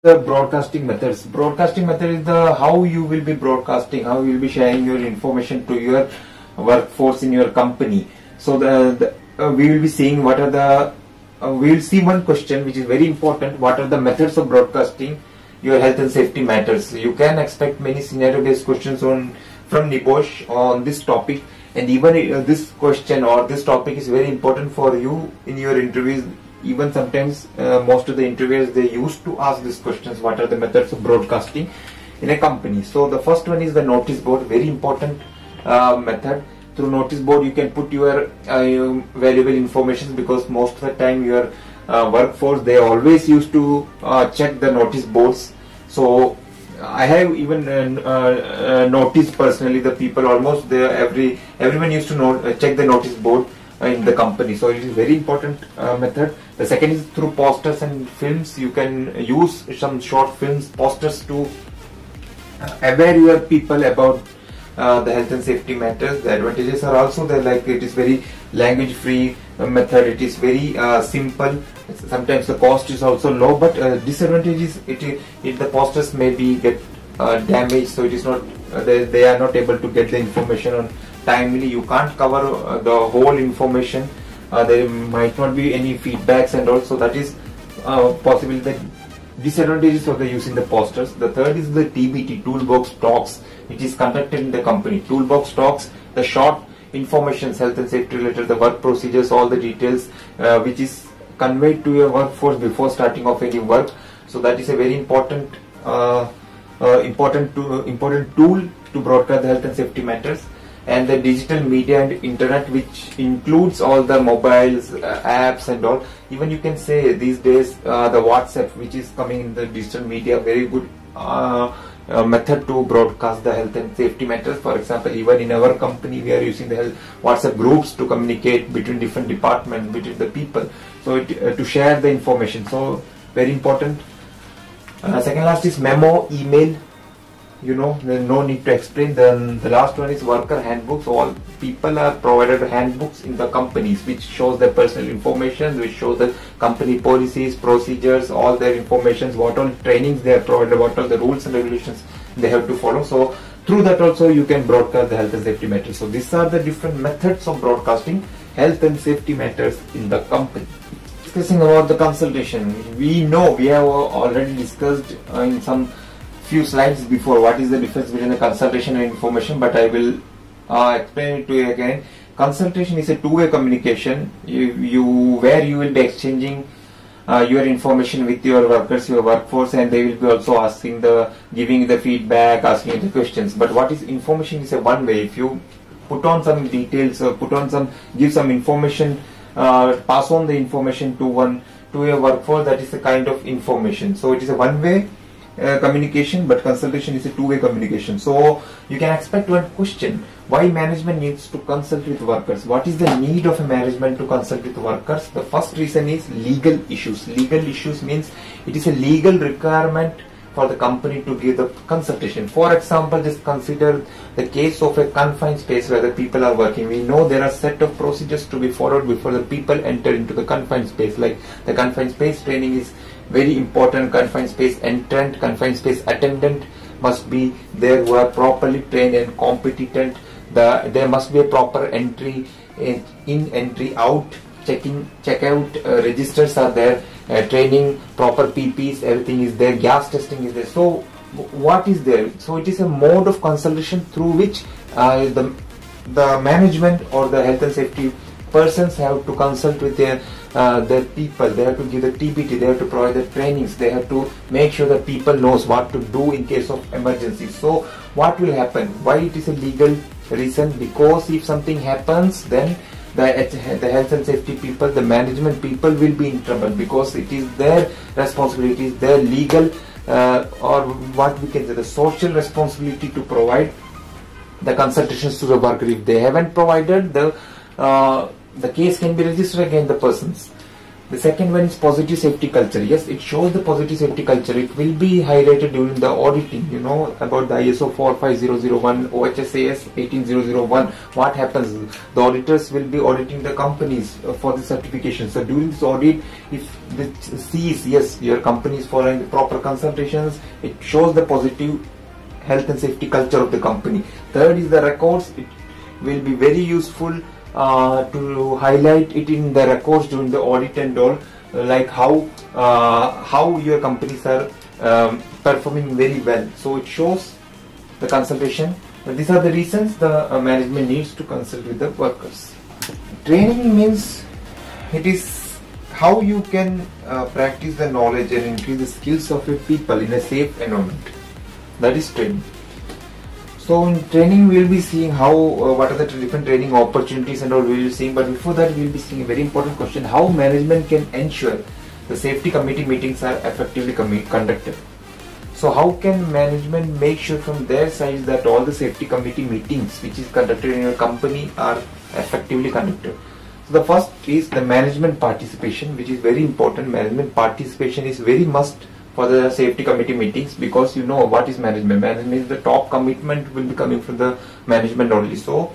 The broadcasting methods. Broadcasting method is the how you will be broadcasting, how you will be sharing your information to your workforce in your company. So we will be seeing what are the we will see one question which is very important. What are the methods of broadcasting your health and safety matters? You can expect many scenario based questions from NEBOSH on this topic, and even this question or this topic is very important for you in your interviews. Even sometimes most of the interviewers, they used to ask these questions: what are the methods of broadcasting in a company? So the first one is the notice board, very important method. Through notice board you can put your valuable information, because most of the time your workforce, they always used to check the notice boards. So I have even noticed personally the people almost there everyone used to check the notice board in the company. So it is very important method. The second is through posters and films. You can use some short films, posters to aware your people about the health and safety matters. The advantages are also there, like it is very language free method. It is very simple. Sometimes the cost is also low, but disadvantages, if the posters maybe get damaged, so it is not they are not able to get the information on timely. You can't cover the whole information. There might not be any feedbacks, and also that is possibly the disadvantages of the using the posters. The third is the TBT, toolbox talks. It is conducted in the company. Toolbox talks, the short information, health and safety related, the work procedures, all the details which is conveyed to your workforce before starting off any work. So that is a very important tool to broadcast the health and safety matters. And the digital media and internet, which includes all the mobiles, apps and all. Even you can say these days the WhatsApp, which is coming in the digital media, very good method to broadcast the health and safety matters. For example, even in our company we are using the WhatsApp groups to communicate between different departments, between the people, so to share the information. So very important. Second last is memo, email. You know, there's no need to explain. Then the last one is worker handbooks. All people are provided handbooks in the companies, which shows their personal information, which shows the company policies, procedures, all their informations, what all trainings they are provided, what all the rules and regulations they have to follow. So through that also you can broadcast the health and safety matters. So these are the different methods of broadcasting health and safety matters in the company. Discussing about the consultation, we know we have already discussed in some few slides before what is the difference between the consultation and information, but I will explain it to you again. Consultation is a two-way communication where you will be exchanging your information with your workers, your workforce, and they will be also giving the feedback, asking the questions. But what is information is a one way. If you put on some details or give some information, pass on the information to your workforce, that is a kind of information. So it is a one way communication, but consultation is a two-way communication. So you can expect one question: why management needs to consult with workers? What is the need of a management to consult with workers? The first reason is legal issues. Legal issues means it is a legal requirement for the company to give the consultation. For example, just consider the case of a confined space where the people are working. We know there are set of procedures to be followed before the people enter into the confined space. Like the confined space training is very important. Confined space entrant, confined space attendant must be there, who are properly trained and competent. There must be a proper entry in, entry out, checkout registers are there, training, proper PPs, everything is there, gas testing is there. So what is there? So it is a mode of consultation through which the management or the health and safety persons have to consult with their people. They have to give the TBT, they have to provide the trainings, they have to make sure that people knows what to do in case of emergency. So what will happen? Why it is a legal reason? Because if something happens, then the health and safety people, the management people will be in trouble, because it is their responsibility, their legal or what we can say the social responsibility to provide the consultations to the worker. If they haven't provided, the case can be registered against the persons. The second one is positive safety culture. Yes, it shows the positive safety culture. It will be highlighted during the auditing, you know, about the ISO 45001, OHSAS 18001. What happens? The auditors will be auditing the companies for the certification. So during this audit, if it sees, yes, your company is following the proper consultations, it shows the positive health and safety culture of the company. Third is the records. It will be very useful to highlight it in the records during the audit and all, like how your companies are performing very well. So it shows the consultation. These are the reasons the management needs to consult with the workers. Training means it is how you can practice the knowledge and increase the skills of your people in a safe environment. That is training. So in training we will be seeing how what are the different training opportunities and all we will be seeing, but before that we will be seeing a very important question: how management can ensure the safety committee meetings are effectively conducted. So how can management make sure from their side that all the safety committee meetings which is conducted in your company are effectively conducted? So the first is the management participation, which is very important. Management participation is very must for the safety committee meetings, because you know what is management. Management is the top commitment will be coming from the management only. So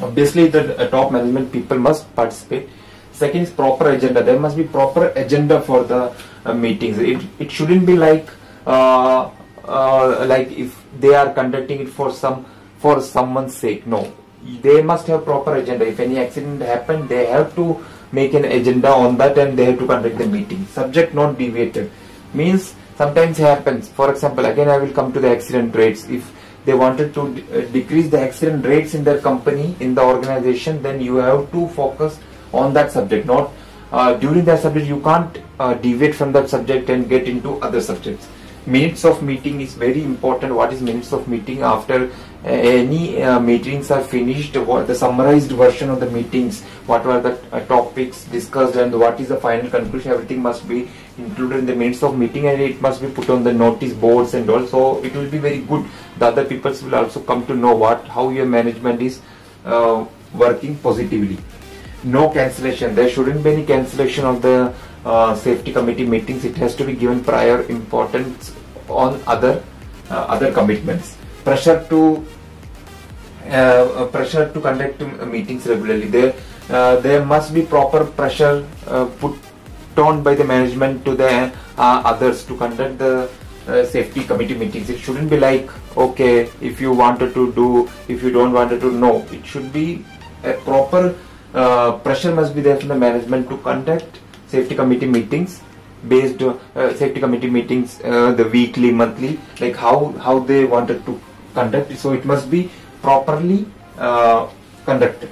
obviously the top management people must participate. Second is proper agenda. There must be proper agenda for the meetings. It shouldn't be like if they are conducting it for someone's sake. No, they must have proper agenda. If any accident happen, they have to make an agenda on that and they have to conduct the meeting. Subject not deviated means sometimes happens. For example, again I will come to the accident rates. If they wanted to decrease the accident rates in their company, in the organization, then you have to focus on that subject. Not during that subject you can't deviate from that subject and get into other subjects. Minutes of meeting is very important. What is minutes of meeting? After any meetings are finished, what the summarized version of the meetings, what were the topics discussed and what is the final conclusion, everything must be included in the minutes of meeting, and it must be put on the notice boards and also it will be very good. The other people will also come to know how your management is working positively. No cancellation. There shouldn't be any cancellation of the safety committee meetings. It has to be given prior importance on other commitments. Pressure to conduct meetings regularly. There must be proper pressure put on by the management to the others to conduct the safety committee meetings. It shouldn't be like, okay, if you wanted to do, if you don't wanted to, no. It should be a proper pressure must be there from the management to conduct safety committee meetings based safety committee meetings the weekly, monthly, like how they wanted to conduct. So it must be properly conducted.